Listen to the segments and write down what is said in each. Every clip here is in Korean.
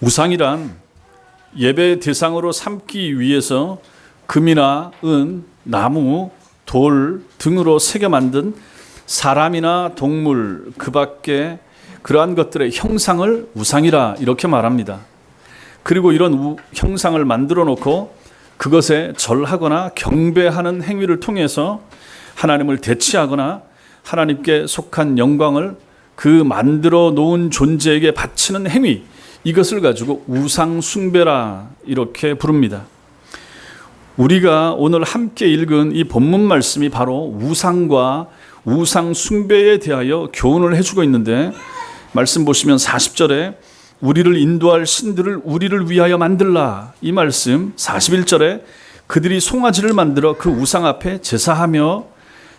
우상이란 예배 대상으로 삼기 위해서 금이나 은, 나무, 돌 등으로 새겨 만든 사람이나 동물 그 밖에 그러한 것들의 형상을 우상이라 이렇게 말합니다. 그리고 이런 형상을 만들어 놓고 그것에 절하거나 경배하는 행위를 통해서 하나님을 대치하거나 하나님께 속한 영광을 그 만들어 놓은 존재에게 바치는 행위, 이것을 가지고 우상 숭배라 이렇게 부릅니다. 우리가 오늘 함께 읽은 이 본문 말씀이 바로 우상과 우상 숭배에 대하여 교훈을 해주고 있는데, 말씀 보시면 40절에 우리를 인도할 신들을 우리를 위하여 만들라, 이 말씀, 41절에 그들이 송아지를 만들어 그 우상 앞에 제사하며,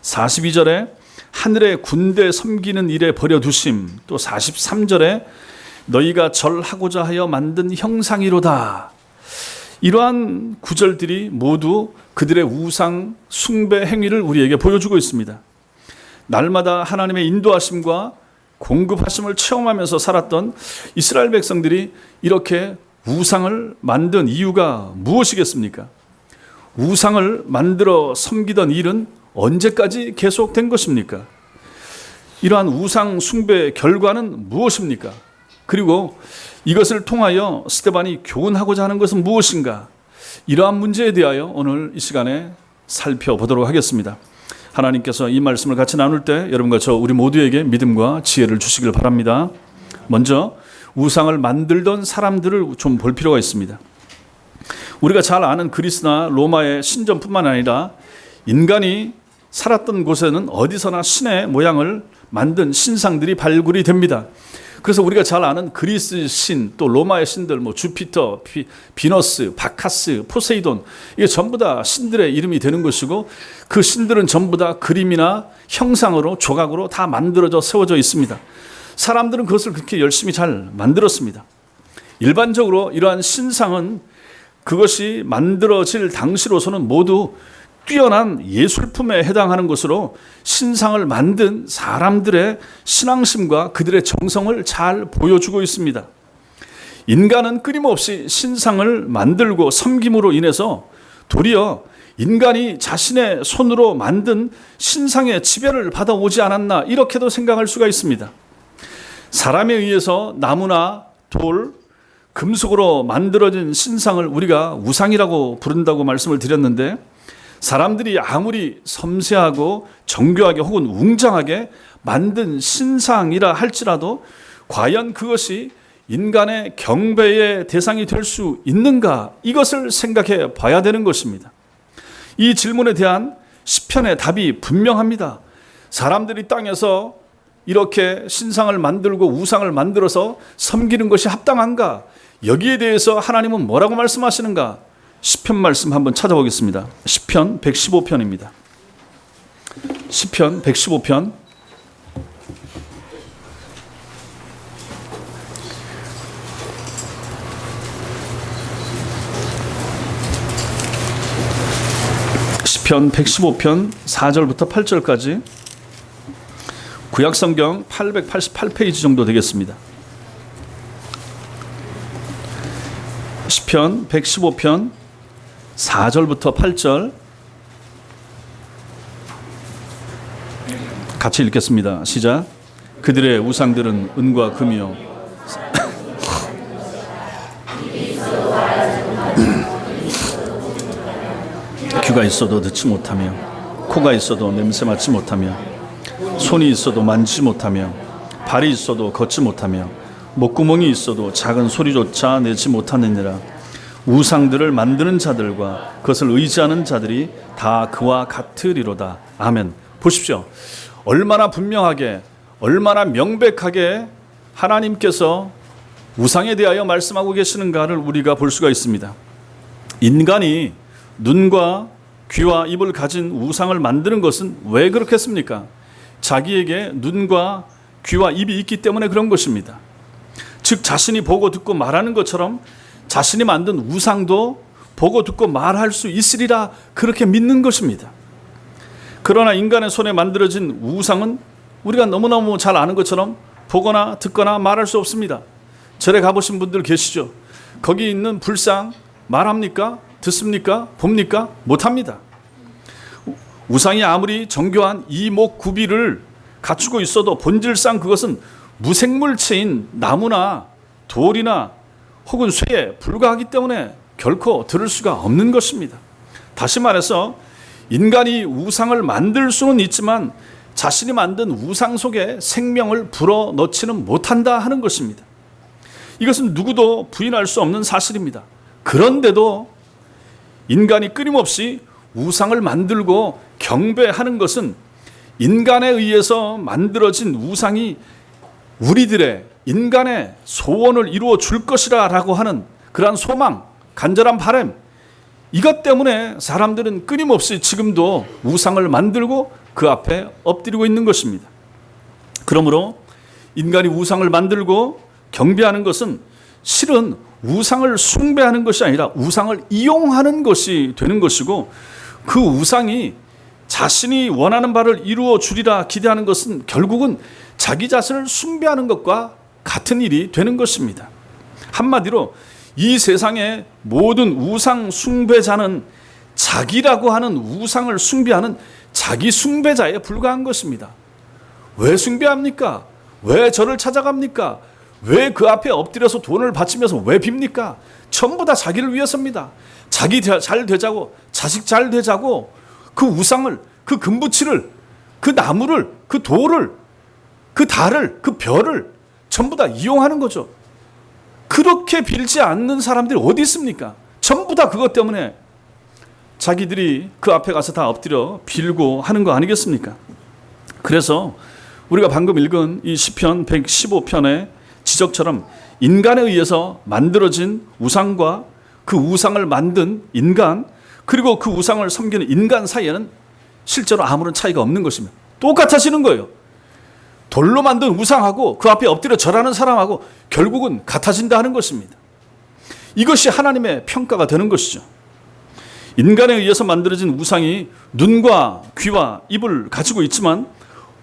42절에 하늘의 군대 섬기는 일에 버려두심, 또 43절에 너희가 절하고자 하여 만든 형상이로다. 이러한 구절들이 모두 그들의 우상 숭배 행위를 우리에게 보여주고 있습니다. 날마다 하나님의 인도하심과 공급하심을 체험하면서 살았던 이스라엘 백성들이 이렇게 우상을 만든 이유가 무엇이겠습니까? 우상을 만들어 섬기던 일은 언제까지 계속된 것입니까? 이러한 우상 숭배의 결과는 무엇입니까? 그리고 이것을 통하여 스데반이 교훈하고자 하는 것은 무엇인가? 이러한 문제에 대하여 오늘 이 시간에 살펴보도록 하겠습니다. 하나님께서 이 말씀을 같이 나눌 때 여러분과 저 우리 모두에게 믿음과 지혜를 주시길 바랍니다. 먼저 우상을 만들던 사람들을 좀 볼 필요가 있습니다. 우리가 잘 아는 그리스나 로마의 신전뿐만 아니라 인간이 살았던 곳에는 어디서나 신의 모양을 만든 신상들이 발굴이 됩니다. 그래서 우리가 잘 아는 그리스 신, 또 로마의 신들, 주피터, 비너스, 바카스, 포세이돈, 이게 전부 다 신들의 이름이 되는 것이고, 그 신들은 전부 다 그림이나 형상으로, 조각으로 다 만들어져 세워져 있습니다. 사람들은 그것을 그렇게 열심히 잘 만들었습니다. 일반적으로 이러한 신상은 그것이 만들어질 당시로서는 모두 뛰어난 예술품에 해당하는 것으로 신상을 만든 사람들의 신앙심과 그들의 정성을 잘 보여주고 있습니다. 인간은 끊임없이 신상을 만들고 섬김으로 인해서 도리어 인간이 자신의 손으로 만든 신상의 지배를 받아오지 않았나, 이렇게도 생각할 수가 있습니다. 사람에 의해서 나무나 돌, 금속으로 만들어진 신상을 우리가 우상이라고 부른다고 말씀을 드렸는데, 사람들이 아무리 섬세하고 정교하게 혹은 웅장하게 만든 신상이라 할지라도 과연 그것이 인간의 경배의 대상이 될 수 있는가, 이것을 생각해 봐야 되는 것입니다. 이 질문에 대한 시편의 답이 분명합니다. 사람들이 땅에서 이렇게 신상을 만들고 우상을 만들어서 섬기는 것이 합당한가? 여기에 대해서 하나님은 뭐라고 말씀하시는가? 시편 말씀 한번 찾아보겠습니다. 시편 115편입니다. 시편 115편 115편 4절부터 8절까지 구약성경 888페이지 정도 되겠습니다. 시편 115편 4절부터 8절 같이 읽겠습니다. 시작. 그들의 우상들은 은과 금이요 귀가 있어도 듣지 못하며, 코가 있어도 냄새 맡지 못하며, 손이 있어도 만지지 못하며, 발이 있어도 걷지 못하며, 목구멍이 있어도 작은 소리조차 내지 못하느니라. 우상들을 만드는 자들과 그것을 의지하는 자들이 다 그와 같으리로다. 아멘. 보십시오. 얼마나 분명하게, 얼마나 명백하게 하나님께서 우상에 대하여 말씀하고 계시는가를 우리가 볼 수가 있습니다. 인간이 눈과 귀와 입을 가진 우상을 만드는 것은 왜 그렇겠습니까? 자기에게 눈과 귀와 입이 있기 때문에 그런 것입니다. 즉 자신이 보고 듣고 말하는 것처럼 자신이 만든 우상도 보고 듣고 말할 수 있으리라, 그렇게 믿는 것입니다. 그러나 인간의 손에 만들어진 우상은 우리가 너무너무 잘 아는 것처럼 보거나 듣거나 말할 수 없습니다. 절에 가보신 분들 계시죠? 거기 있는 불상 말합니까? 듣습니까? 봅니까? 못합니다. 우상이 아무리 정교한 이목구비를 갖추고 있어도 본질상 그것은 무생물체인 나무나 돌이나 혹은 쇠에 불과하기 때문에 결코 들을 수가 없는 것입니다. 다시 말해서 인간이 우상을 만들 수는 있지만 자신이 만든 우상 속에 생명을 불어넣지는 못한다 하는 것입니다. 이것은 누구도 부인할 수 없는 사실입니다. 그런데도 인간이 끊임없이 우상을 만들고 경배하는 것은 인간에 의해서 만들어진 우상이 우리들의 인간의 소원을 이루어 줄 것이라 라고 하는 그러한 소망, 간절한 바람, 이것 때문에 사람들은 끊임없이 지금도 우상을 만들고 그 앞에 엎드리고 있는 것입니다. 그러므로 인간이 우상을 만들고 경배하는 것은 실은 우상을 숭배하는 것이 아니라 우상을 이용하는 것이 되는 것이고, 그 우상이 자신이 원하는 바를 이루어 주리라 기대하는 것은 결국은 자기 자신을 숭배하는 것과 같은 일이 되는 것입니다. 한마디로 이 세상의 모든 우상 숭배자는 자기라고 하는 우상을 숭배하는 자기 숭배자에 불과한 것입니다. 왜 숭배합니까? 왜 저를 찾아갑니까? 왜 그 앞에 엎드려서 돈을 바치면서 왜 빕니까? 전부 다 자기를 위해서입니다. 자기 잘 되자고, 자식 잘 되자고, 그 우상을, 그 금붙이를, 그 나무를, 그 돌을, 그 달을, 그 별을 전부 다 이용하는 거죠. 그렇게 빌지 않는 사람들이 어디 있습니까? 전부 다 그것 때문에 자기들이 그 앞에 가서 다 엎드려 빌고 하는 거 아니겠습니까? 그래서 우리가 방금 읽은 이 시편 115편의 지적처럼 인간에 의해서 만들어진 우상과 그 우상을 만든 인간, 그리고 그 우상을 섬기는 인간 사이에는 실제로 아무런 차이가 없는 것입니다. 똑같아지는 거예요. 돌로 만든 우상하고 그 앞에 엎드려 절하는 사람하고 결국은 같아진다 하는 것입니다. 이것이 하나님의 평가가 되는 것이죠. 인간에 의해서 만들어진 우상이 눈과 귀와 입을 가지고 있지만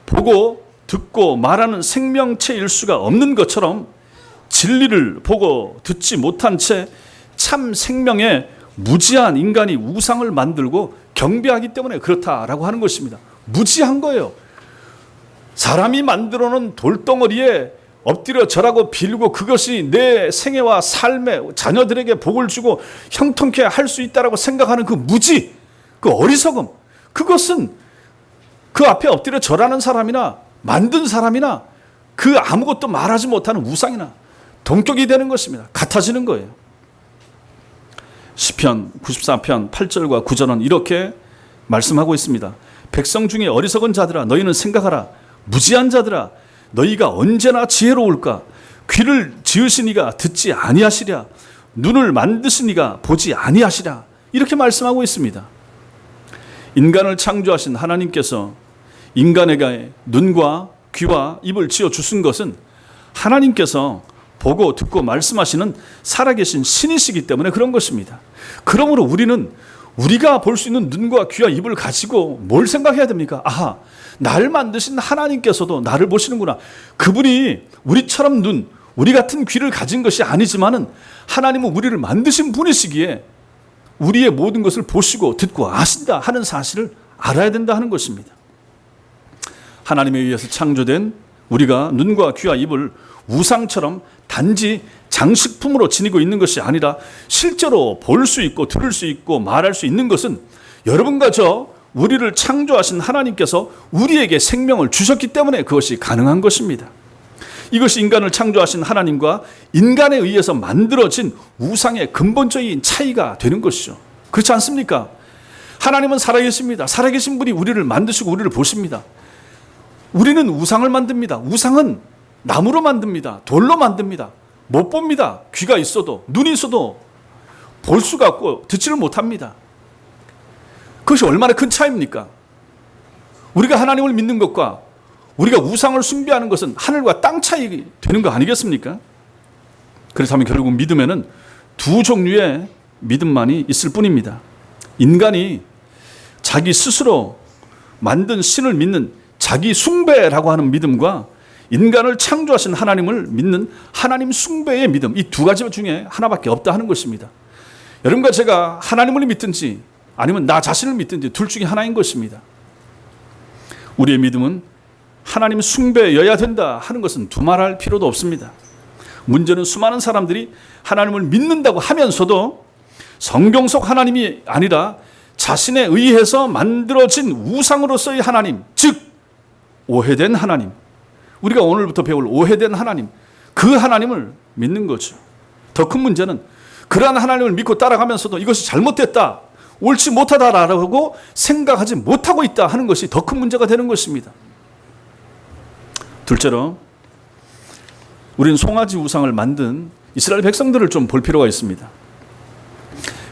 보고 듣고 말하는 생명체일 수가 없는 것처럼 진리를 보고 듣지 못한 채 참 생명의 무지한 인간이 우상을 만들고 경배하기 때문에 그렇다라고 하는 것입니다. 무지한 거예요. 사람이 만들어놓은 돌덩어리에 엎드려 절하고 빌고 그것이 내 생애와 삶에 자녀들에게 복을 주고 형통케 할 수 있다라고 생각하는 그 무지, 그 어리석음, 그것은 그 앞에 엎드려 절하는 사람이나 만든 사람이나 그 아무것도 말하지 못하는 우상이나 동격이 되는 것입니다. 같아지는 거예요. 시편 94편 8절과 9절은 이렇게 말씀하고 있습니다. 백성 중에 어리석은 자들아 너희는 생각하라. 무지한 자들아 너희가 언제나 지혜로울까? 귀를 지으신 이가 듣지 아니하시랴. 눈을 만드신 이가 보지 아니하시랴. 이렇게 말씀하고 있습니다. 인간을 창조하신 하나님께서 인간에게 눈과 귀와 입을 지어 주신 것은 하나님께서 보고 듣고 말씀하시는 살아계신 신이시기 때문에 그런 것입니다. 그러므로 우리는 우리가 볼 수 있는 눈과 귀와 입을 가지고 뭘 생각해야 됩니까? 아하, 나를 만드신 하나님께서도 나를 보시는구나. 그분이 우리처럼 눈, 우리 같은 귀를 가진 것이 아니지만은 하나님은 우리를 만드신 분이시기에 우리의 모든 것을 보시고 듣고 아신다 하는 사실을 알아야 된다 하는 것입니다. 하나님에 의해서 창조된 우리가 눈과 귀와 입을 우상처럼 단지 장식품으로 지니고 있는 것이 아니라 실제로 볼 수 있고 들을 수 있고 말할 수 있는 것은 여러분과 저 우리를 창조하신 하나님께서 우리에게 생명을 주셨기 때문에 그것이 가능한 것입니다. 이것이 인간을 창조하신 하나님과 인간에 의해서 만들어진 우상의 근본적인 차이가 되는 것이죠. 그렇지 않습니까? 하나님은 살아계십니다. 살아계신 분이 우리를 만드시고 우리를 보십니다. 우리는 우상을 만듭니다. 우상은 나무로 만듭니다. 돌로 만듭니다. 못 봅니다. 귀가 있어도 눈이 있어도 볼 수가 없고 듣지를 못합니다. 그것이 얼마나 큰 차이입니까? 우리가 하나님을 믿는 것과 우리가 우상을 숭배하는 것은 하늘과 땅 차이 되는 거 아니겠습니까? 그렇다면 결국 믿음에는 두 종류의 믿음만이 있을 뿐입니다. 인간이 자기 스스로 만든 신을 믿는 자기 숭배라고 하는 믿음과 인간을 창조하신 하나님을 믿는 하나님 숭배의 믿음, 이 두 가지 중에 하나밖에 없다 하는 것입니다. 여러분과 제가 하나님을 믿든지 아니면 나 자신을 믿든지 둘 중에 하나인 것입니다. 우리의 믿음은 하나님 숭배여야 된다 하는 것은 두말할 필요도 없습니다. 문제는 수많은 사람들이 하나님을 믿는다고 하면서도 성경 속 하나님이 아니라 자신에 의해서 만들어진 우상으로서의 하나님, 즉 오해된 하나님, 우리가 오늘부터 배울 오해된 하나님, 그 하나님을 믿는 거죠. 더 큰 문제는 그러한 하나님을 믿고 따라가면서도 이것이 잘못됐다, 옳지 못하다라고 생각하지 못하고 있다 하는 것이 더 큰 문제가 되는 것입니다. 둘째로 우리는 송아지 우상을 만든 이스라엘 백성들을 좀 볼 필요가 있습니다.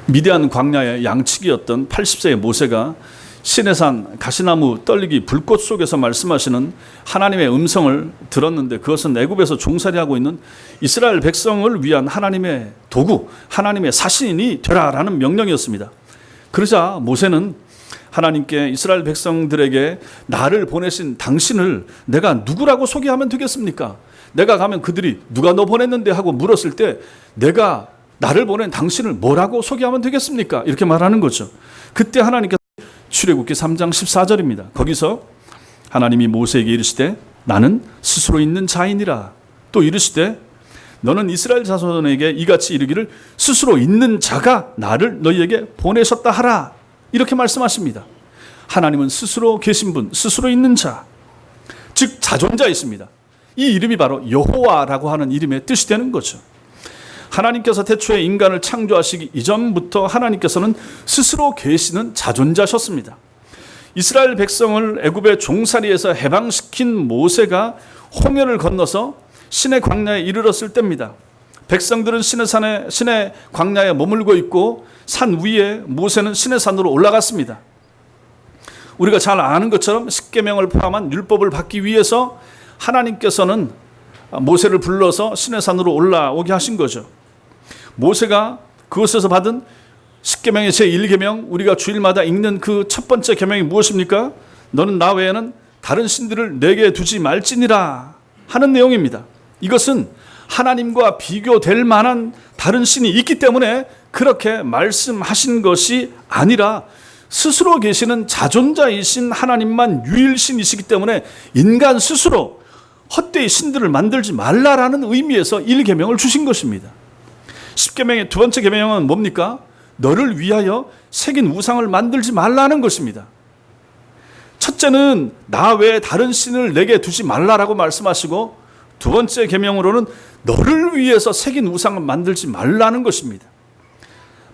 미디안 광야의 양치기였던 80세의 모세가 시내산 가시나무 떨리기 불꽃 속에서 말씀하시는 하나님의 음성을 들었는데, 그것은 애굽에서 종살이 하고 있는 이스라엘 백성을 위한 하나님의 도구, 하나님의 사신이 되라라는 명령이었습니다. 그러자 모세는 하나님께 이스라엘 백성들에게 나를 보내신 당신을 내가 누구라고 소개하면 되겠습니까? 내가 가면 그들이 누가 너 보냈는데 하고 물었을 때 내가 나를 보낸 당신을 뭐라고 소개하면 되겠습니까? 이렇게 말하는 거죠. 그때 하나님께서 출애굽기 3장 14절입니다. 거기서 하나님이 모세에게 이르시되 나는 스스로 있는 자이니라. 또 이르시되 너는 이스라엘 자손에게 이같이 이르기를 스스로 있는 자가 나를 너희에게 보내셨다 하라. 이렇게 말씀하십니다. 하나님은 스스로 계신 분, 스스로 있는 자, 즉 자존자이십니다. 이 이름이 바로 여호와라고 하는 이름의 뜻이 되는 거죠. 하나님께서 태초에 인간을 창조하시기 이전부터 하나님께서는 스스로 계시는 자존자셨습니다. 이스라엘 백성을 애굽의 종살이에서 해방시킨 모세가 홍해를 건너서 시내 광야에 이르렀을 때입니다. 백성들은 시내 광야에 머물고 있고 산 위에 모세는 시내산으로 올라갔습니다. 우리가 잘 아는 것처럼 십계명을 포함한 율법을 받기 위해서 하나님께서는 모세를 불러서 시내산으로 올라오게 하신 거죠. 모세가 그곳에서 받은 십계명의 제1계명, 우리가 주일마다 읽는 그 첫 번째 계명이 무엇입니까? 너는 나 외에는 다른 신들을 내게 두지 말지니라 하는 내용입니다. 이것은 하나님과 비교될 만한 다른 신이 있기 때문에 그렇게 말씀하신 것이 아니라 스스로 계시는 자존자이신 하나님만 유일신이시기 때문에 인간 스스로 헛되이 신들을 만들지 말라라는 의미에서 1계명을 주신 것입니다. 10계명의 두 번째 계명은 뭡니까? 너를 위하여 새긴 우상을 만들지 말라는 것입니다. 첫째는 나 외에 다른 신을 내게 두지 말라라고 말씀하시고, 두 번째 계명으로는 너를 위해서 새긴 우상을 만들지 말라는 것입니다.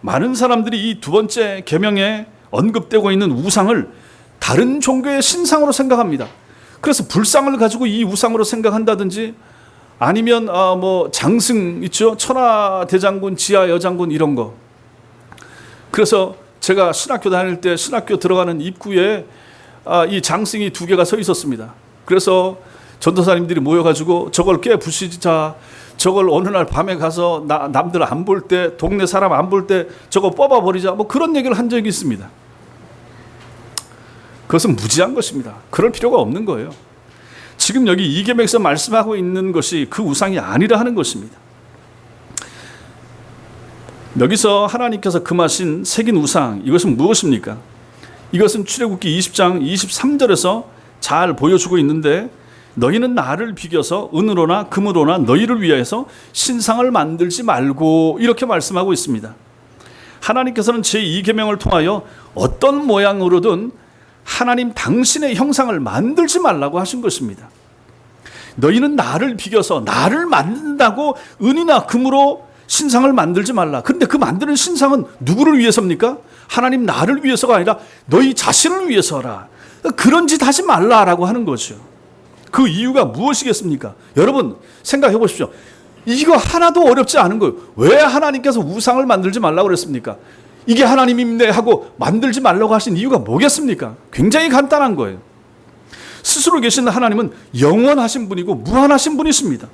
많은 사람들이 이 두 번째 계명에 언급되고 있는 우상을 다른 종교의 신상으로 생각합니다. 그래서 불상을 가지고 이 우상으로 생각한다든지, 아니면 장승 있죠, 천하대장군, 지하여장군 이런 거. 그래서 제가 신학교 다닐 때 신학교 들어가는 입구에 이 장승이 두 개가 서 있었습니다. 그래서 전도사님들이 모여가지고 저걸 깨부시자, 저걸 어느 날 밤에 가서 남들 안 볼 때, 동네 사람 안 볼 때 저거 뽑아버리자, 그런 얘기를 한 적이 있습니다. 그것은 무지한 것입니다. 그럴 필요가 없는 거예요. 지금 여기 이계명에서 말씀하고 있는 것이 그 우상이 아니라 하는 것입니다. 여기서 하나님께서 금하신 새긴 우상, 이것은 무엇입니까? 이것은 출애굽기 20장 23절에서 잘 보여주고 있는데, 너희는 나를 비겨서 은으로나 금으로나 너희를 위하여서 신상을 만들지 말고, 이렇게 말씀하고 있습니다. 하나님께서는 제2계명을 통하여 어떤 모양으로든 하나님 당신의 형상을 만들지 말라고 하신 것입니다. 너희는 나를 비겨서, 나를 만든다고 은이나 금으로 신상을 만들지 말라. 그런데 그 만드는 신상은 누구를 위해서입니까? 하나님 나를 위해서가 아니라 너희 자신을 위해서라. 그런 짓 하지 말라라고 하는 거죠. 그 이유가 무엇이겠습니까? 여러분 생각해 보십시오. 이거 하나도 어렵지 않은 거예요. 왜 하나님께서 우상을 만들지 말라고 그랬습니까? 이게 하나님인데 하고 만들지 말라고 하신 이유가 뭐겠습니까? 굉장히 간단한 거예요. 스스로 계신 하나님은 영원하신 분이고 무한하신 분이십니다.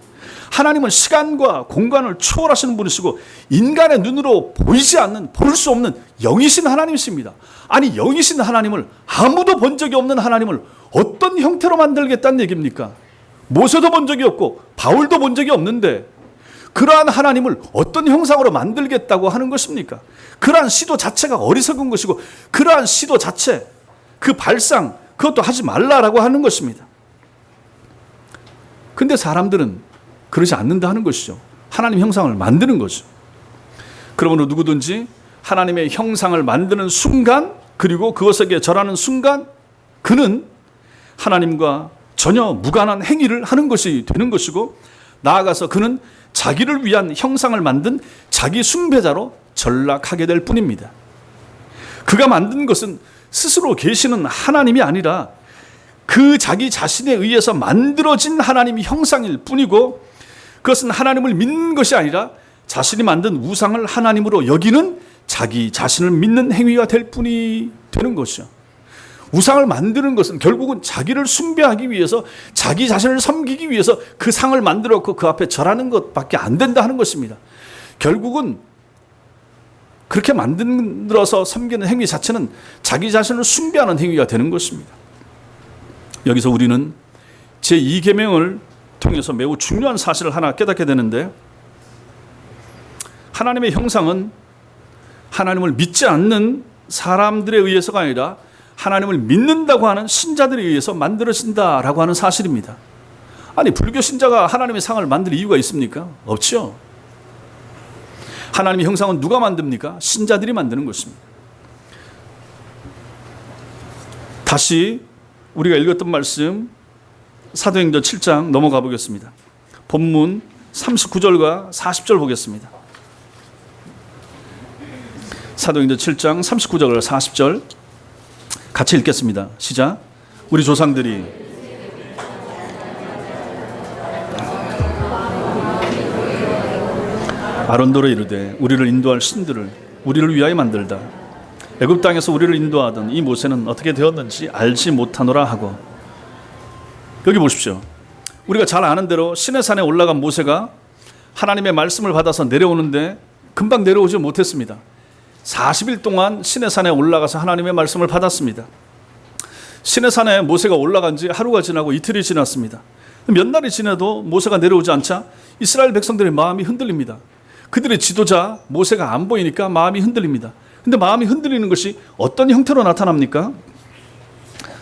하나님은 시간과 공간을 초월하시는 분이시고 인간의 눈으로 보이지 않는, 볼 수 없는 영이신 하나님이십니다. 아니, 영이신 하나님을, 아무도 본 적이 없는 하나님을 어떤 형태로 만들겠다는 얘기입니까? 모세도 본 적이 없고 바울도 본 적이 없는데 그러한 하나님을 어떤 형상으로 만들겠다고 하는 것입니까? 그러한 시도 자체가 어리석은 것이고 그러한 시도 자체, 그 발상, 그것도 하지 말라라고 하는 것입니다. 근데 사람들은 그러지 않는다 하는 것이죠. 하나님 형상을 만드는 거죠. 그러므로 누구든지 하나님의 형상을 만드는 순간, 그리고 그것에게 절하는 순간 그는 하나님과 전혀 무관한 행위를 하는 것이 되는 것이고, 나아가서 그는 자기를 위한 형상을 만든 자기 숭배자로 전락하게 될 뿐입니다. 그가 만든 것은 스스로 계시는 하나님이 아니라 그 자기 자신에 의해서 만들어진 하나님의 형상일 뿐이고, 그것은 하나님을 믿는 것이 아니라 자신이 만든 우상을 하나님으로 여기는 자기 자신을 믿는 행위가 될 뿐이 되는 것이죠. 우상을 만드는 것은 결국은 자기를 숭배하기 위해서, 자기 자신을 섬기기 위해서 그 상을 만들었고 그 앞에 절하는 것밖에 안 된다 하는 것입니다. 결국은 그렇게 만들어서 섬기는 행위 자체는 자기 자신을 숭배하는 행위가 되는 것입니다. 여기서 우리는 제2계명을 통해서 매우 중요한 사실을 하나 깨닫게 되는데, 하나님의 형상은 하나님을 믿지 않는 사람들에 의해서가 아니라 하나님을 믿는다고 하는 신자들에 의해서 만들어진다라고 하는 사실입니다. 아니, 불교 신자가 하나님의 상을 만들 이유가 있습니까? 없죠. 하나님의 형상은 누가 만듭니까? 신자들이 만드는 것입니다. 다시 우리가 읽었던 말씀 사도행전 7장 넘어가 보겠습니다. 본문 39절과 40절 보겠습니다. 사도행전 7장 39절과 40절 같이 읽겠습니다. 시작. 우리 조상들이 아론더러 이르되 우리를 인도할 신들을 우리를 위하여 만들다. 애굽 땅에서 우리를 인도하던 이 모세는 어떻게 되었는지 알지 못하노라 하고. 여기 보십시오. 우리가 잘 아는 대로 시내산에 올라간 모세가 하나님의 말씀을 받아서 내려오는데 금방 내려오지 못했습니다. 40일 동안 시내산에 올라가서 하나님의 말씀을 받았습니다. 시내산에 모세가 올라간 지 하루가 지나고 이틀이 지났습니다. 몇 날이 지나도 모세가 내려오지 않자 이스라엘 백성들의 마음이 흔들립니다. 그들의 지도자 모세가 안 보이니까 마음이 흔들립니다. 근데 마음이 흔들리는 것이 어떤 형태로 나타납니까?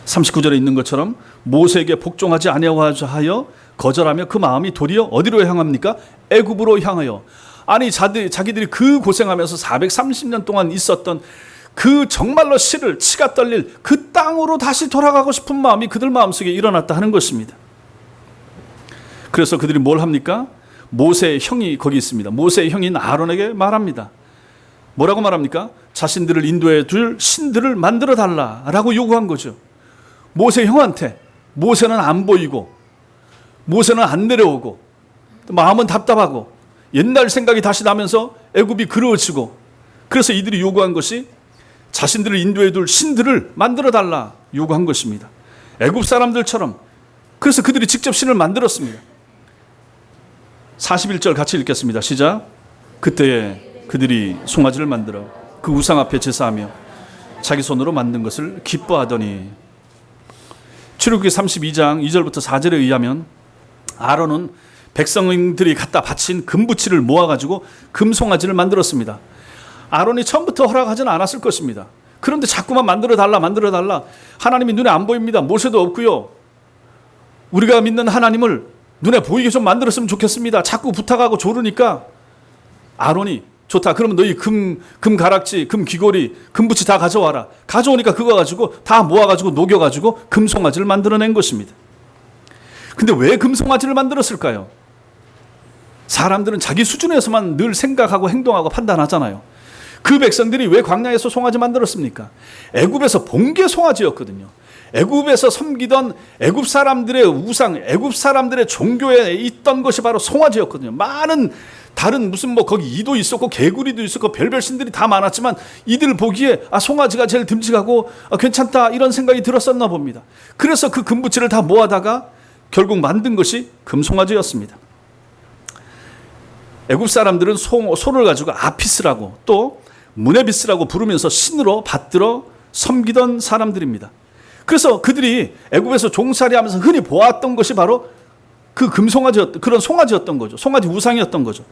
39절에 있는 것처럼 모세에게 복종하지 아니하여 거절하며 그 마음이 도리어 어디로 향합니까? 애굽으로 향하여. 아니, 자기들이 그 고생하면서 430년 동안 있었던 그 정말로 치가 떨릴 그 땅으로 다시 돌아가고 싶은 마음이 그들 마음속에 일어났다 하는 것입니다. 그래서 그들이 뭘 합니까? 모세의 형이 거기 있습니다. 모세의 형인 아론에게 말합니다. 뭐라고 말합니까? 자신들을 인도해 둘 신들을 만들어 달라라고 요구한 거죠. 모세 형한테. 모세는 안 보이고 모세는 안 내려오고 마음은 답답하고 옛날 생각이 다시 나면서 애굽이 그리워지고, 그래서 이들이 요구한 것이 자신들을 인도해 둘 신들을 만들어 달라 요구한 것입니다. 애굽 사람들처럼. 그래서 그들이 직접 신을 만들었습니다. 41절 같이 읽겠습니다. 시작. 그때에 그들이 송아지를 만들어 그 우상 앞에 제사하며 자기 손으로 만든 것을 기뻐하더니. 출애굽기 32장 2절부터 4절에 의하면 아론은 백성들이 갖다 바친 금부치를 모아가지고 금송아지를 만들었습니다. 아론이 처음부터 허락하지는 않았을 것입니다. 그런데 자꾸만 만들어달라. 하나님이 눈에 안 보입니다. 모세도 없고요. 우리가 믿는 하나님을 눈에 보이게 좀 만들었으면 좋겠습니다. 자꾸 부탁하고 조르니까 아론이 좋다. 그러면 너희 금 가락지, 금 귀걸이, 금부치 다 가져와라. 가져오니까 그거 가지고 다 모아가지고 녹여가지고 금송아지를 만들어낸 것입니다. 근데 왜 금송아지를 만들었을까요? 사람들은 자기 수준에서만 늘 생각하고 행동하고 판단하잖아요. 그 백성들이 왜 광야에서 송아지 만들었습니까? 애굽에서 본 게 송아지였거든요. 애굽에서 섬기던 애굽 사람들의 우상, 애굽 사람들의 종교에 있던 것이 바로 송아지였거든요. 많은 다른 무슨 거기 이도 있었고 개구리도 있었고 별별 신들이 다 많았지만 이들 보기에 송아지가 제일 듬직하고 괜찮다 이런 생각이 들었었나 봅니다. 그래서 그 금부치를 다 모아다가 결국 만든 것이 금송아지였습니다. 애굽 사람들은 소를 가지고 아피스라고 또 무네비스라고 부르면서 신으로 받들어 섬기던 사람들입니다. 그래서 그들이 애굽에서 종살이하면서 흔히 보았던 것이 바로 그 그런 송아지였던 거죠. 송아지 우상이었던 거죠.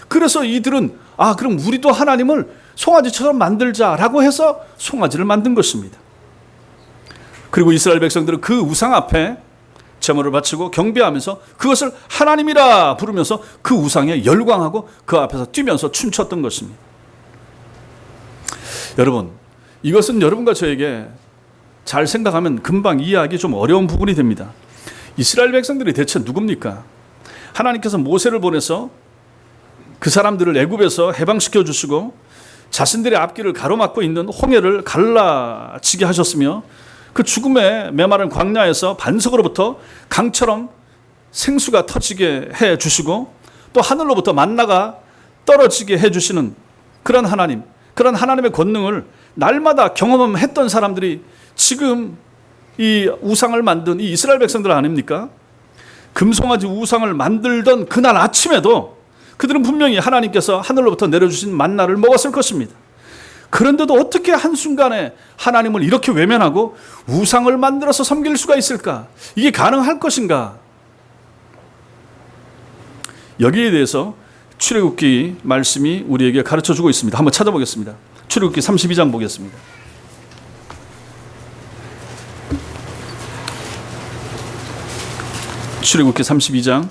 그래서 이들은 그럼 우리도 하나님을 송아지처럼 만들자라고 해서 송아지를 만든 것입니다. 그리고 이스라엘 백성들은 그 우상 앞에 제물을 바치고 경배하면서 그것을 하나님이라 부르면서 그 우상에 열광하고 그 앞에서 뛰면서 춤췄던 것입니다. 여러분, 이것은 여러분과 저에게 잘 생각하면 금방 이해하기 좀 어려운 부분이 됩니다. 이스라엘 백성들이 대체 누굽니까? 하나님께서 모세를 보내서 그 사람들을 애굽에서 해방시켜 주시고 자신들의 앞길을 가로막고 있는 홍해를 갈라지게 하셨으며 그 죽음의 메마른 광야에서 반석으로부터 강처럼 생수가 터지게 해 주시고 또 하늘로부터 만나가 떨어지게 해 주시는 그런 하나님, 그런 하나님의 권능을 날마다 경험했던 사람들이 지금 이 우상을 만든 이 이스라엘 백성들 아닙니까? 금송아지 우상을 만들던 그날 아침에도 그들은 분명히 하나님께서 하늘로부터 내려주신 만나를 먹었을 것입니다. 그런데도 어떻게 한순간에 하나님을 이렇게 외면하고 우상을 만들어서 섬길 수가 있을까? 이게 가능할 것인가? 여기에 대해서 출애굽기 말씀이 우리에게 가르쳐주고 있습니다. 한번 찾아보겠습니다. 출애굽기 32장 보겠습니다. 출애굽기 32장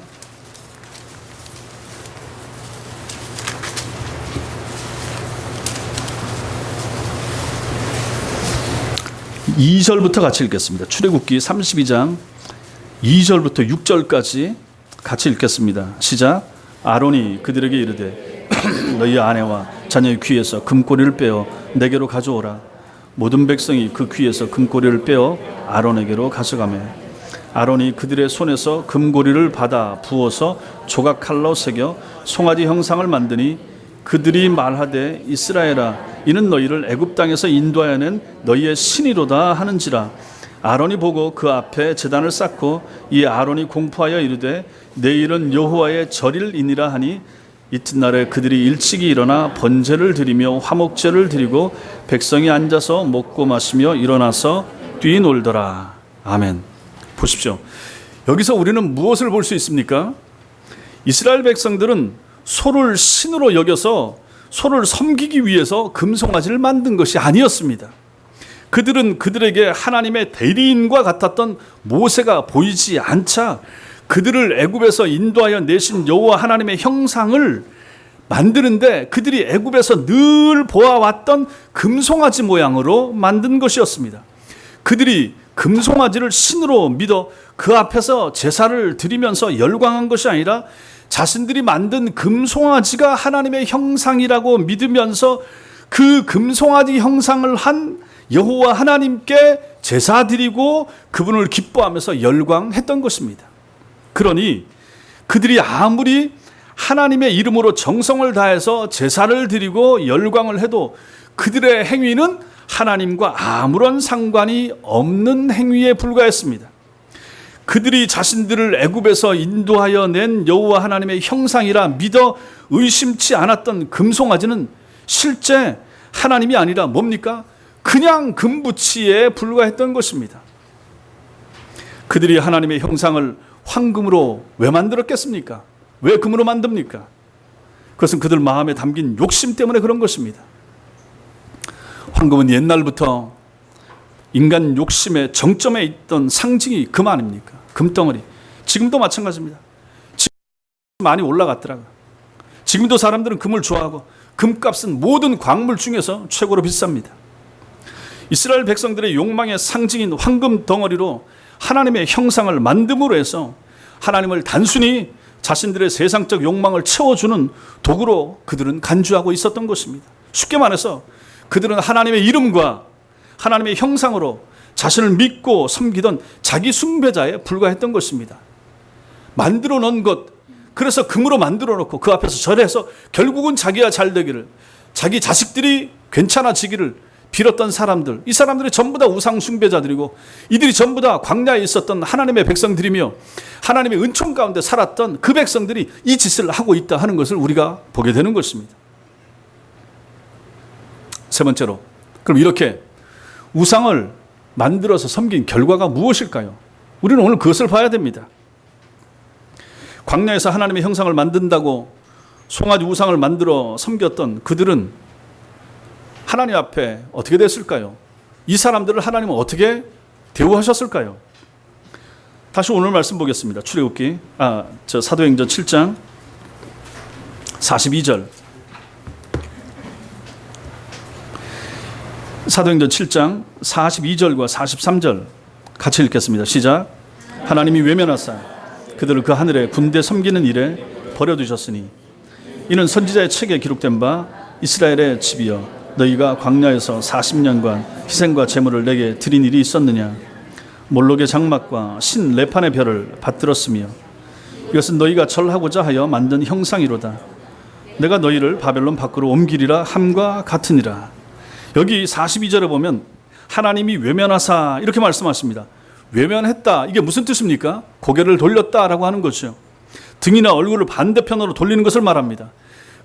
2절부터 같이 읽겠습니다. 출애굽기 32장 2절부터 6절까지 같이 읽겠습니다. 시작. 아론이 그들에게 이르되 너희 아내와 자녀의 귀에서 금꼬리를 빼어 내게로 가져오라. 모든 백성이 그 귀에서 금꼬리를 빼어 아론에게로 가져가매 아론이 그들의 손에서 금고리를 받아 부어서 조각칼로 새겨 송아지 형상을 만드니 그들이 말하되 이스라엘아 이는 너희를 애굽 땅에서 인도하여 낸 너희의 신이로다 하는지라. 아론이 보고 그 앞에 제단을 쌓고 이 아론이 공포하여 이르되 내일은 여호와의 절일이니라 하니 이튿날에 그들이 일찍이 일어나 번제를 드리며 화목제를 드리고 백성이 앉아서 먹고 마시며 일어나서 뛰놀더라. 아멘. 보십시오. 여기서 우리는 무엇을 볼 수 있습니까? 이스라엘 백성들은 소를 신으로 여겨서 소를 섬기기 위해서 금송아지를 만든 것이 아니었습니다. 그들은 그들에게 하나님의 대리인과 같았던 모세가 보이지 않자 그들을 애굽에서 인도하여 내신 여호와 하나님의 형상을 만드는데 그들이 애굽에서 늘 보아왔던 금송아지 모양으로 만든 것이었습니다. 그들이 금송아지를 신으로 믿어 그 앞에서 제사를 드리면서 열광한 것이 아니라 자신들이 만든 금송아지가 하나님의 형상이라고 믿으면서 그 금송아지 형상을 한 여호와 하나님께 제사 드리고 그분을 기뻐하면서 열광했던 것입니다. 그러니 그들이 아무리 하나님의 이름으로 정성을 다해서 제사를 드리고 열광을 해도 그들의 행위는 하나님과 아무런 상관이 없는 행위에 불과했습니다. 그들이 자신들을 애굽에서 인도하여 낸 여호와 하나님의 형상이라 믿어 의심치 않았던 금송아지는 실제 하나님이 아니라 뭡니까? 그냥 금부치에 불과했던 것입니다. 그들이 하나님의 형상을 황금으로 왜 만들었겠습니까? 왜 금으로 만듭니까? 그것은 그들 마음에 담긴 욕심 때문에 그런 것입니다. 황금은 옛날부터 인간 욕심의 정점에 있던 상징이 금 아닙니까? 금덩어리. 지금도 마찬가지입니다. 지금 많이 올라갔더라고요. 지금도 사람들은 금을 좋아하고 금값은 모든 광물 중에서 최고로 비쌉니다. 이스라엘 백성들의 욕망의 상징인 황금 덩어리로 하나님의 형상을 만듦으로 해서 하나님을 단순히 자신들의 세상적 욕망을 채워주는 도구로 그들은 간주하고 있었던 것입니다. 쉽게 말해서 그들은 하나님의 이름과 하나님의 형상으로 자신을 믿고 섬기던 자기 숭배자에 불과했던 것입니다. 만들어 놓은 것, 그래서 금으로 만들어 놓고 그 앞에서 절해서 결국은 자기가 잘 되기를, 자기 자식들이 괜찮아지기를 빌었던 사람들, 이 사람들이 전부 다 우상 숭배자들이고 이들이 전부 다 광야에 있었던 하나님의 백성들이며 하나님의 은총 가운데 살았던 그 백성들이 이 짓을 하고 있다 하는 것을 우리가 보게 되는 것입니다. 세 번째로, 그럼 이렇게 우상을 만들어서 섬긴 결과가 무엇일까요? 우리는 오늘 그것을 봐야 됩니다. 광야에서 하나님의 형상을 만든다고 송아지 우상을 만들어 섬겼던 그들은 하나님 앞에 어떻게 됐을까요? 이 사람들을 하나님은 어떻게 대우하셨을까요? 다시 오늘 말씀 보겠습니다. 출애굽기 사도행전 7장 42절. 사도행전 7장 42절과 43절 같이 읽겠습니다. 시작. 하나님이 외면하사 그들을 그 하늘의 군대 섬기는 일에 버려두셨으니 이는 선지자의 책에 기록된 바 이스라엘의 집이여 너희가 광야에서 40년간 희생과 제물을 내게 드린 일이 있었느냐. 몰록의 장막과 신 레판의 별을 받들었으며 이것은 너희가 절하고자 하여 만든 형상이로다. 내가 너희를 바벨론 밖으로 옮기리라 함과 같으니라. 여기 42절에 보면 하나님이 외면하사 이렇게 말씀하십니다. 외면했다. 이게 무슨 뜻입니까? 고개를 돌렸다라고 하는 거죠. 등이나 얼굴을 반대편으로 돌리는 것을 말합니다.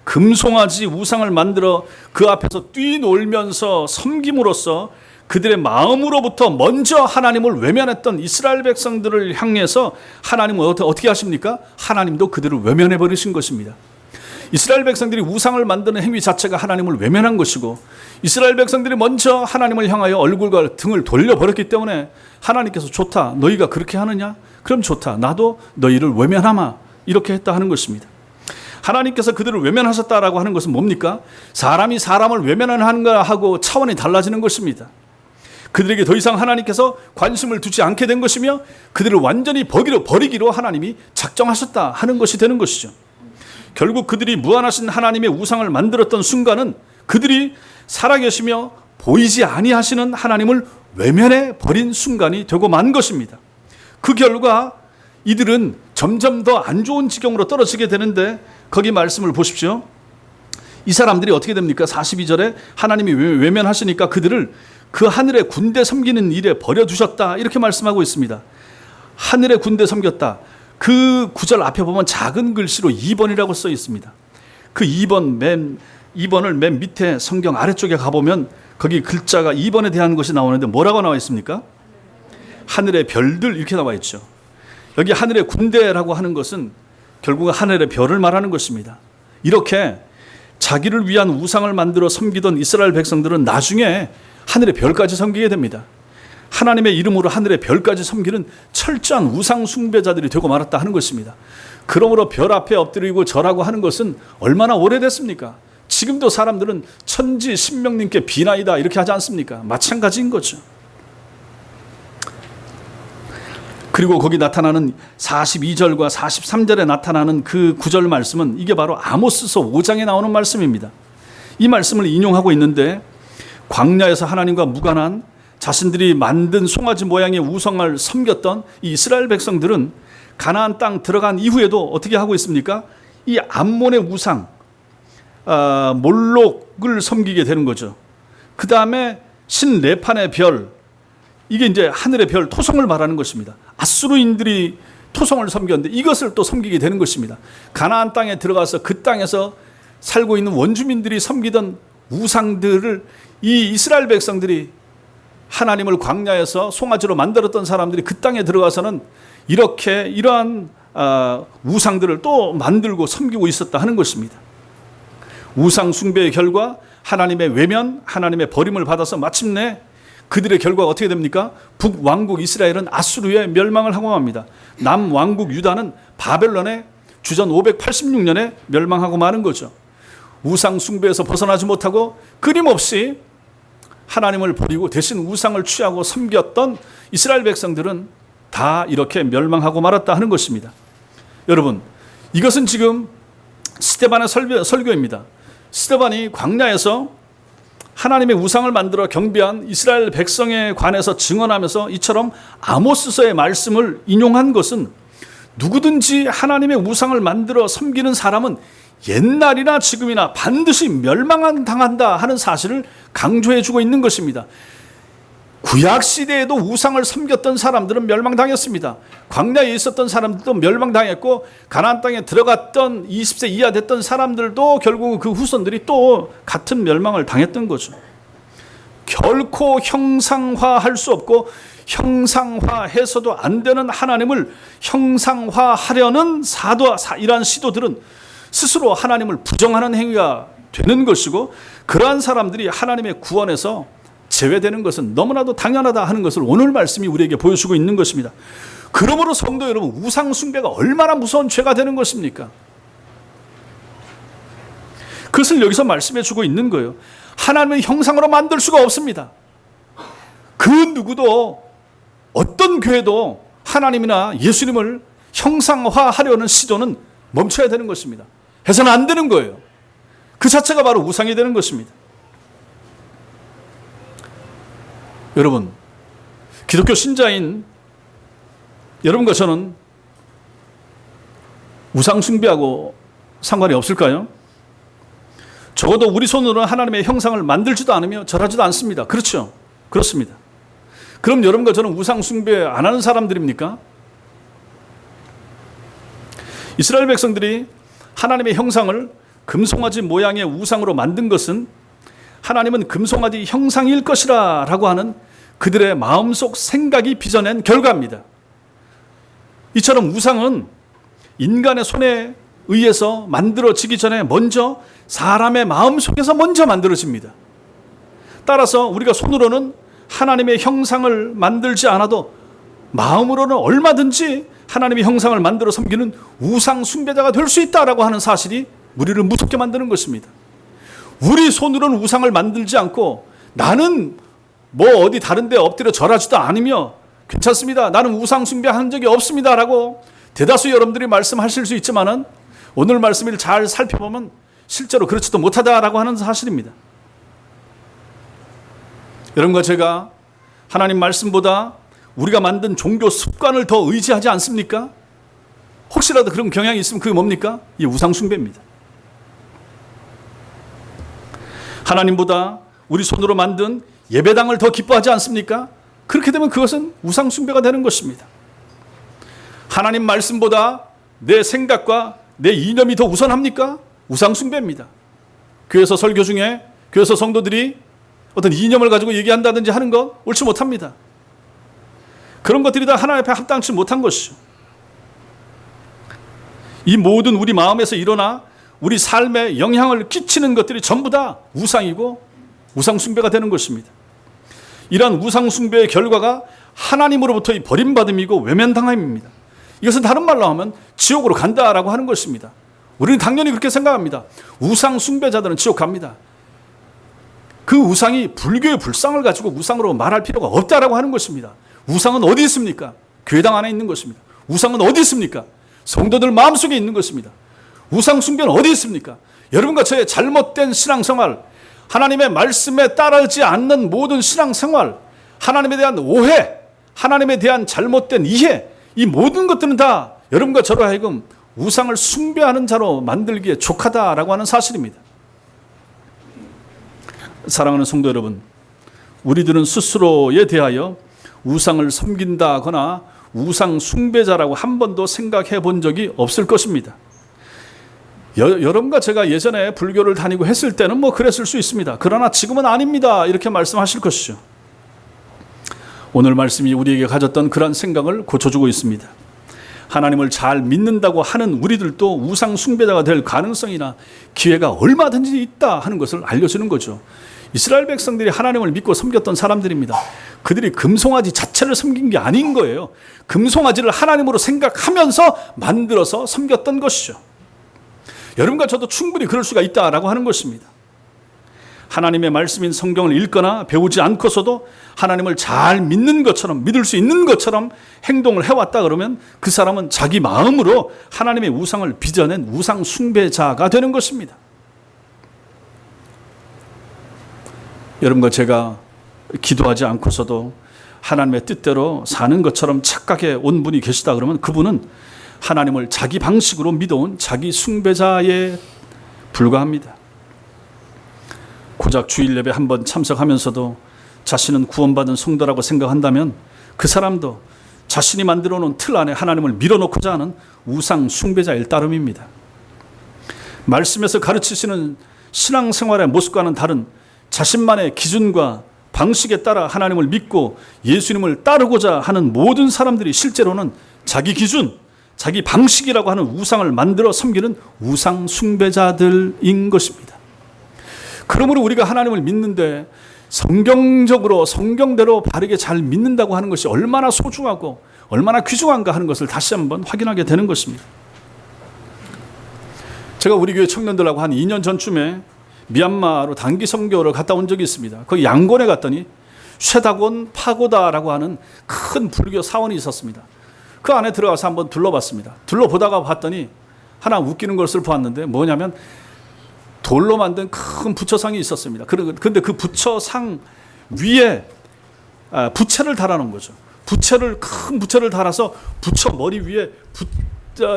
금송아지 우상을 만들어 그 앞에서 뛰놀면서 섬김으로써 그들의 마음으로부터 먼저 하나님을 외면했던 이스라엘 백성들을 향해서 하나님은 어떻게 하십니까? 하나님도 그들을 외면해 버리신 것입니다. 이스라엘 백성들이 우상을 만드는 행위 자체가 하나님을 외면한 것이고 이스라엘 백성들이 먼저 하나님을 향하여 얼굴과 등을 돌려버렸기 때문에 하나님께서 좋다. 너희가 그렇게 하느냐? 그럼 좋다. 나도 너희를 외면하마. 이렇게 했다 하는 것입니다. 하나님께서 그들을 외면하셨다라고 하는 것은 뭡니까? 사람이 사람을 외면하는 것하고 차원이 달라지는 것입니다. 그들에게 더 이상 하나님께서 관심을 두지 않게 된 것이며 그들을 완전히 버리기로 하나님이 작정하셨다 하는 것이 되는 것이죠. 결국 그들이 무한하신 하나님의 우상을 만들었던 순간은 그들이 살아계시며 보이지 아니하시는 하나님을 외면해 버린 순간이 되고 만 것입니다. 그 결과 이들은 점점 더 안 좋은 지경으로 떨어지게 되는데 거기 말씀을 보십시오. 이 사람들이 어떻게 됩니까? 42절에 하나님이 외면하시니까 그들을 그 하늘의 군대 섬기는 일에 버려두셨다 이렇게 말씀하고 있습니다. 하늘의 군대 섬겼다. 그 구절 앞에 보면 작은 글씨로 2번이라고 써 있습니다. 그 2번을 맨 밑에 성경 아래쪽에 가보면 거기 글자가 2번에 대한 것이 나오는데 뭐라고 나와 있습니까? 하늘의 별들 이렇게 나와 있죠. 여기 하늘의 군대라고 하는 것은 결국은 하늘의 별을 말하는 것입니다. 이렇게 자기를 위한 우상을 만들어 섬기던 이스라엘 백성들은 나중에 하늘의 별까지 섬기게 됩니다. 하나님의 이름으로 하늘의 별까지 섬기는 철저한 우상 숭배자들이 되고 말았다 하는 것입니다. 그러므로 별 앞에 엎드리고 절하고 하는 것은 얼마나 오래됐습니까? 지금도 사람들은 천지 신명님께 비나이다 이렇게 하지 않습니까? 마찬가지인 거죠. 그리고 거기 나타나는 42절과 43절에 나타나는 그 구절 말씀은 이게 바로 아모스서 5장에 나오는 말씀입니다. 이 말씀을 인용하고 있는데 광야에서 하나님과 무관한 자신들이 만든 송아지 모양의 우상을 섬겼던 이 이스라엘 백성들은 가나안 땅 들어간 이후에도 어떻게 하고 있습니까? 이 암몬의 우상 몰록을 섬기게 되는 거죠. 그 다음에 신 레판의 별, 이게 이제 하늘의 별 토성을 말하는 것입니다. 아수르인들이 토성을 섬겼는데 이것을 또 섬기게 되는 것입니다. 가나안 땅에 들어가서 그 땅에서 살고 있는 원주민들이 섬기던 우상들을 이 이스라엘 백성들이 하나님을 광야에서 송아지로 만들었던 사람들이 그 땅에 들어가서는 이렇게 이러한 우상들을 또 만들고 섬기고 있었다 하는 것입니다. 우상 숭배의 결과 하나님의 외면, 하나님의 버림을 받아서 마침내 그들의 결과가 어떻게 됩니까? 북왕국 이스라엘은 아수르의 멸망을 하고 맙니다. 남왕국 유다는 바벨론의 주전 586년에 멸망하고 마는 거죠. 우상 숭배에서 벗어나지 못하고 끊임없이 하나님을 버리고 대신 우상을 취하고 섬겼던 이스라엘 백성들은 다 이렇게 멸망하고 말았다 하는 것입니다. 여러분, 이것은 지금 스데반의 설교입니다. 스데반이 광야에서 하나님의 우상을 만들어 경배한 이스라엘 백성에 관해서 증언하면서 이처럼 아모스서의 말씀을 인용한 것은 누구든지 하나님의 우상을 만들어 섬기는 사람은 옛날이나 지금이나 반드시 멸망당한다 하는 사실을 강조해 주고 있는 것입니다. 구약시대에도 우상을 섬겼던 사람들은 멸망당했습니다. 광야에 있었던 사람들도 멸망당했고 가나안 땅에 들어갔던 20세 이하 됐던 사람들도 결국은 그 후손들이 또 같은 멸망을 당했던 거죠. 결코 형상화할 수 없고 형상화해서도 안 되는 하나님을 형상화하려는 이러한 시도들은 스스로 하나님을 부정하는 행위가 되는 것이고, 그러한 사람들이 하나님의 구원에서 제외되는 것은 너무나도 당연하다 하는 것을 오늘 말씀이 우리에게 보여주고 있는 것입니다. 그러므로 성도 여러분, 우상 숭배가 얼마나 무서운 죄가 되는 것입니까? 그것을 여기서 말씀해 주고 있는 거예요. 하나님의 형상으로 만들 수가 없습니다. 그 누구도, 어떤 교회도 하나님이나 예수님을 형상화하려는 시도는 멈춰야 되는 것입니다. 해서는 안 되는 거예요. 그 자체가 바로 우상이 되는 것입니다. 여러분, 기독교 신자인 여러분과 저는 우상 숭배하고 상관이 없을까요? 적어도 우리 손으로는 하나님의 형상을 만들지도 않으며 절하지도 않습니다. 그렇죠? 그렇습니다. 그럼 여러분과 저는 우상 숭배 안 하는 사람들입니까? 이스라엘 백성들이 하나님의 형상을 금송아지 모양의 우상으로 만든 것은 하나님은 금송아지 형상일 것이라 라고 하는 그들의 마음속 생각이 빚어낸 결과입니다. 이처럼 우상은 인간의 손에 의해서 만들어지기 전에 먼저 사람의 마음속에서 먼저 만들어집니다. 따라서 우리가 손으로는 하나님의 형상을 만들지 않아도 마음으로는 얼마든지 하나님의 형상을 만들어 섬기는 우상 숭배자가 될 수 있다라고 하는 사실이 우리를 무섭게 만드는 것입니다. 우리 손으로는 우상을 만들지 않고 나는 어디 다른 데 엎드려 절하지도 않으며 괜찮습니다, 나는 우상 숭배한 적이 없습니다 라고 대다수 여러분들이 말씀하실 수 있지만은 오늘 말씀을 잘 살펴보면 실제로 그렇지도 못하다라고 하는 사실입니다. 여러분과 제가 하나님 말씀보다 우리가 만든 종교 습관을 더 의지하지 않습니까? 혹시라도 그런 경향이 있으면 그게 뭡니까? 이 우상 숭배입니다. 하나님보다 우리 손으로 만든 예배당을 더 기뻐하지 않습니까? 그렇게 되면 그것은 우상 숭배가 되는 것입니다. 하나님 말씀보다 내 생각과 내 이념이 더 우선합니까? 우상 숭배입니다. 교회에서 설교 중에 교회에서 성도들이 어떤 이념을 가지고 얘기한다든지 하는 것 옳지 못합니다. 그런 것들이 다 하나님 앞에 합당치 못한 것이죠. 이 모든 우리 마음에서 일어나 우리 삶에 영향을 끼치는 것들이 전부 다 우상이고 우상 숭배가 되는 것입니다. 이러한 우상 숭배의 결과가 하나님으로부터의 버림받음이고 외면당함입니다. 이것은 다른 말로 하면 지옥으로 간다라고 하는 것입니다. 우리는 당연히 그렇게 생각합니다. 우상 숭배자들은 지옥 갑니다. 그 우상이 불교의 불상을 가지고 우상으로 말할 필요가 없다라고 하는 것입니다. 우상은 어디 있습니까? 교회당 안에 있는 것입니다. 우상은 어디 있습니까? 성도들 마음속에 있는 것입니다. 우상 숭배는 어디 있습니까? 여러분과 저의 잘못된 신앙생활, 하나님의 말씀에 따르지 않는 모든 신앙생활, 하나님에 대한 오해, 하나님에 대한 잘못된 이해, 이 모든 것들은 다 여러분과 저로 하여금 우상을 숭배하는 자로 만들기에 족하다라고 하는 사실입니다. 사랑하는 성도 여러분, 우리들은 스스로에 대하여 우상을 섬긴다거나 우상 숭배자라고 한 번도 생각해 본 적이 없을 것입니다. 여러분과 제가 예전에 불교를 다니고 했을 때는 그랬을 수 있습니다. 그러나 지금은 아닙니다, 이렇게 말씀하실 것이죠. 오늘 말씀이 우리에게 가졌던 그런 생각을 고쳐주고 있습니다. 하나님을 잘 믿는다고 하는 우리들도 우상 숭배자가 될 가능성이나 기회가 얼마든지 있다 하는 것을 알려주는 거죠. 이스라엘 백성들이 하나님을 믿고 섬겼던 사람들입니다. 그들이 금송아지 자체를 섬긴 게 아닌 거예요. 금송아지를 하나님으로 생각하면서 만들어서 섬겼던 것이죠. 여러분과 저도 충분히 그럴 수가 있다라고 하는 것입니다. 하나님의 말씀인 성경을 읽거나 배우지 않고서도 하나님을 잘 믿는 것처럼, 믿을 수 있는 것처럼 행동을 해왔다 그러면 그 사람은 자기 마음으로 하나님의 우상을 빚어낸 우상 숭배자가 되는 것입니다. 여러분과 제가 기도하지 않고서도 하나님의 뜻대로 사는 것처럼 착각해 온 분이 계시다 그러면 그분은 하나님을 자기 방식으로 믿어온 자기 숭배자에 불과합니다. 고작 주일 예배 한 번 참석하면서도 자신은 구원받은 성도라고 생각한다면 그 사람도 자신이 만들어 놓은 틀 안에 하나님을 밀어넣고자 하는 우상 숭배자일 따름입니다. 말씀에서 가르치시는 신앙생활의 모습과는 다른 자신만의 기준과 방식에 따라 하나님을 믿고 예수님을 따르고자 하는 모든 사람들이 실제로는 자기 기준, 자기 방식이라고 하는 우상을 만들어 섬기는 우상 숭배자들인 것입니다. 그러므로 우리가 하나님을 믿는데 성경적으로 성경대로 바르게 잘 믿는다고 하는 것이 얼마나 소중하고 얼마나 귀중한가 하는 것을 다시 한번 확인하게 되는 것입니다. 제가 우리 교회 청년들하고 한 2년 전쯤에 미얀마로 단기 선교를 갔다 온 적이 있습니다. 거기 양곤에 갔더니 쉐다곤 파고다라고 하는 큰 불교 사원이 있었습니다. 그 안에 들어가서 한번 둘러봤습니다. 둘러보다가 봤더니 하나 웃기는 것을 보았는데 뭐냐면 돌로 만든 큰 부처상이 있었습니다. 그런데 그 부처상 위에 부채를 달아놓은 거죠. 큰 부채를 달아서 부처 머리 위에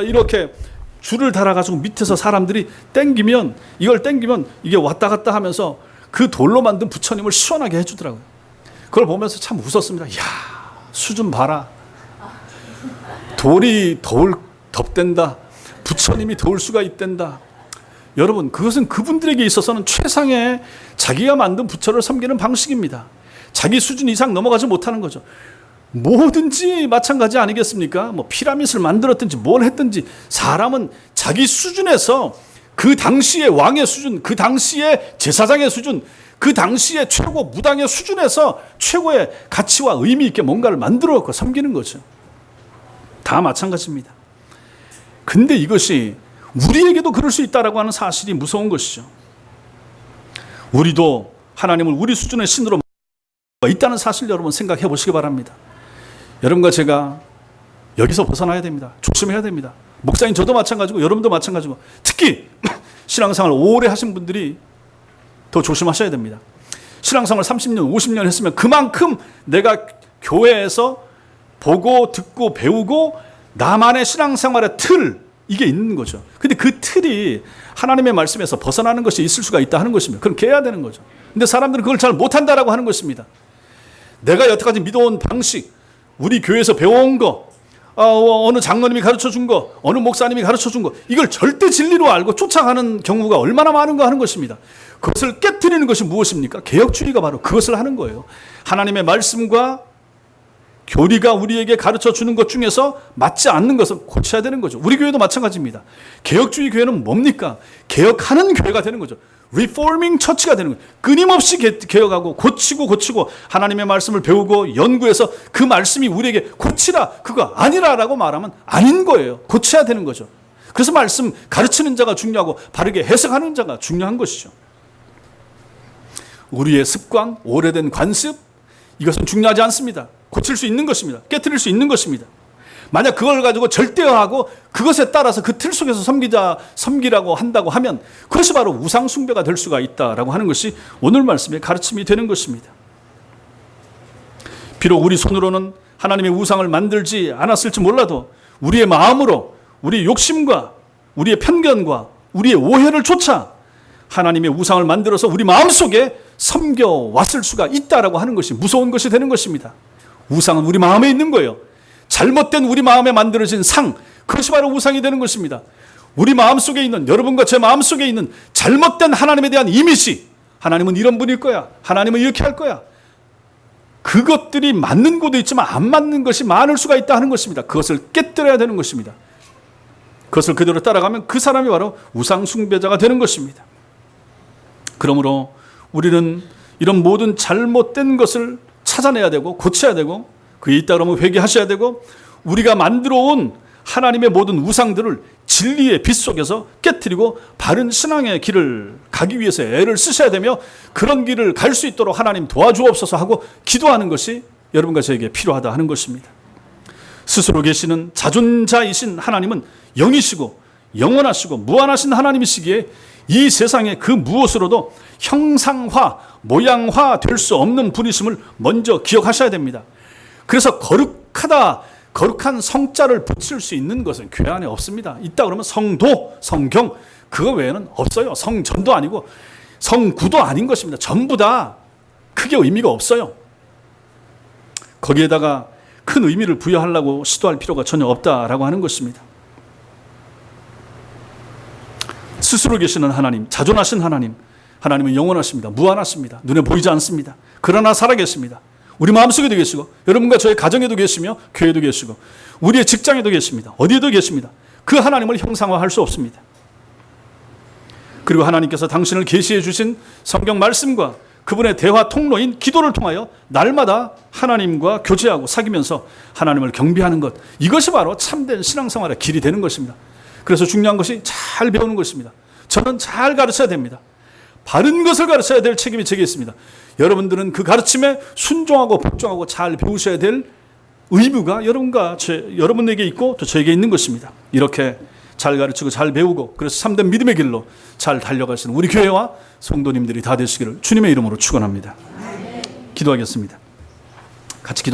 이렇게 줄을 달아가지고 밑에서 사람들이 이걸 땡기면 이게 왔다 갔다 하면서 그 돌로 만든 부처님을 시원하게 해주더라고요. 그걸 보면서 참 웃었습니다. 이야, 수준 봐라. 돌이 덥댄다. 부처님이 더울 수가 있댄다. 여러분, 그것은 그분들에게 있어서는 최상의 자기가 만든 부처를 섬기는 방식입니다. 자기 수준 이상 넘어가지 못하는 거죠. 뭐든지 마찬가지 아니겠습니까? 뭐 피라밋을 만들었든지 뭘 했든지 사람은 자기 수준에서 그 당시의 왕의 수준, 그 당시의 제사장의 수준, 그 당시의 최고 무당의 수준에서 최고의 가치와 의미 있게 뭔가를 만들어 갖고 섬기는 거죠. 다 마찬가지입니다. 근데 이것이 우리에게도 그럴 수 있다라고 하는 사실이 무서운 것이죠. 우리도 하나님을 우리 수준의 신으로 있다는 사실 여러분 생각해 보시기 바랍니다. 여러분과 제가 여기서 벗어나야 됩니다. 조심해야 됩니다. 목사님 저도 마찬가지고 여러분도 마찬가지고 특히 신앙생활 오래 하신 분들이 더 조심하셔야 됩니다. 신앙생활 30년, 50년 했으면 그만큼 내가 교회에서 보고 듣고 배우고 나만의 신앙생활의 틀 이게 있는 거죠. 근데 그 틀이 하나님의 말씀에서 벗어나는 것이 있을 수가 있다 하는 것입니다. 그럼 깨야 되는 거죠. 근데 사람들은 그걸 잘 못한다라고 하는 것입니다. 내가 여태까지 믿어온 방식, 우리 교회에서 배워온 거, 어느 장로님이 가르쳐 준 거, 어느 목사님이 가르쳐 준 거, 이걸 절대 진리로 알고 쫓아가는 경우가 얼마나 많은가 하는 것입니다. 그것을 깨트리는 것이 무엇입니까? 개혁주의가 바로 그것을 하는 거예요. 하나님의 말씀과 교리가 우리에게 가르쳐 주는 것 중에서 맞지 않는 것을 고쳐야 되는 거죠. 우리 교회도 마찬가지입니다. 개혁주의 교회는 뭡니까? 개혁하는 교회가 되는 거죠. 리포밍 처치가 되는 거예요. 끊임없이 개혁하고 고치고 하나님의 말씀을 배우고 연구해서 그 말씀이 우리에게 고치라 그거 아니라라고 말하면 아닌 거예요. 고쳐야 되는 거죠. 그래서 말씀 가르치는 자가 중요하고 바르게 해석하는 자가 중요한 것이죠. 우리의 습관, 오래된 관습 이것은 중요하지 않습니다. 고칠 수 있는 것입니다. 깨트릴 수 있는 것입니다. 만약 그걸 가지고 절대화하고 그것에 따라서 그 틀 속에서 섬기라고 한다고 하면 그것이 바로 우상 숭배가 될 수가 있다라고 하는 것이 오늘 말씀의 가르침이 되는 것입니다. 비록 우리 손으로는 하나님의 우상을 만들지 않았을지 몰라도 우리의 마음으로 우리의 욕심과 우리의 편견과 우리의 오해를 쫓아 하나님의 우상을 만들어서 우리 마음속에 섬겨왔을 수가 있다라고 하는 것이 무서운 것이 되는 것입니다. 우상은 우리 마음에 있는 거예요. 잘못된 우리 마음에 만들어진 상, 그것이 바로 우상이 되는 것입니다. 우리 마음속에 있는, 여러분과 제 마음속에 있는 잘못된 하나님에 대한 이미지, 하나님은 이런 분일 거야, 하나님은 이렇게 할 거야, 그것들이 맞는 것도 있지만 안 맞는 것이 많을 수가 있다 하는 것입니다. 그것을 깨뜨려야 되는 것입니다. 그것을 그대로 따라가면 그 사람이 바로 우상 숭배자가 되는 것입니다. 그러므로 우리는 이런 모든 잘못된 것을 찾아내야 되고 고쳐야 되고 그게 있다 그러면 회개하셔야 되고 우리가 만들어온 하나님의 모든 우상들을 진리의 빛 속에서 깨트리고 바른 신앙의 길을 가기 위해서 애를 쓰셔야 되며 그런 길을 갈 수 있도록 하나님 도와주옵소서 하고 기도하는 것이 여러분과 저에게 필요하다 하는 것입니다. 스스로 계시는 자존자이신 하나님은 영이시고 영원하시고 무한하신 하나님이시기에 이 세상에 그 무엇으로도 형상화, 모양화 될 수 없는 분이심을 먼저 기억하셔야 됩니다. 그래서 거룩한 성자를 붙일 수 있는 것은 교회 안에 없습니다. 있다 그러면 성도, 성경 그거 외에는 없어요. 성전도 아니고 성구도 아닌 것입니다. 전부 다 크게 의미가 없어요. 거기에다가 큰 의미를 부여하려고 시도할 필요가 전혀 없다라고 하는 것입니다. 스스로 계시는 하나님, 자존하신 하나님, 하나님은 영원하십니다. 무한하십니다. 눈에 보이지 않습니다. 그러나 살아계십니다. 우리 마음속에도 계시고 여러분과 저의 가정에도 계시며 교회에도 계시고 우리의 직장에도 계십니다. 어디에도 계십니다. 그 하나님을 형상화할 수 없습니다. 그리고 하나님께서 당신을 계시해 주신 성경 말씀과 그분의 대화 통로인 기도를 통하여 날마다 하나님과 교제하고 사귀면서 하나님을 경배하는 것, 이것이 바로 참된 신앙생활의 길이 되는 것입니다. 그래서 중요한 것이 잘 배우는 것입니다. 저는 잘 가르쳐야 됩니다. 바른 것을 가르쳐야 될 책임이 제게 있습니다. 여러분들은 그 가르침에 순종하고 복종하고 잘 배우셔야 될 의무가 여러분에게 있고 또 저에게 있는 것입니다. 이렇게 잘 가르치고 잘 배우고 그래서 참된 믿음의 길로 잘 달려가시는 우리 교회와 성도님들이 다 되시기를 주님의 이름으로 축원합니다. 기도하겠습니다. 같이 기도.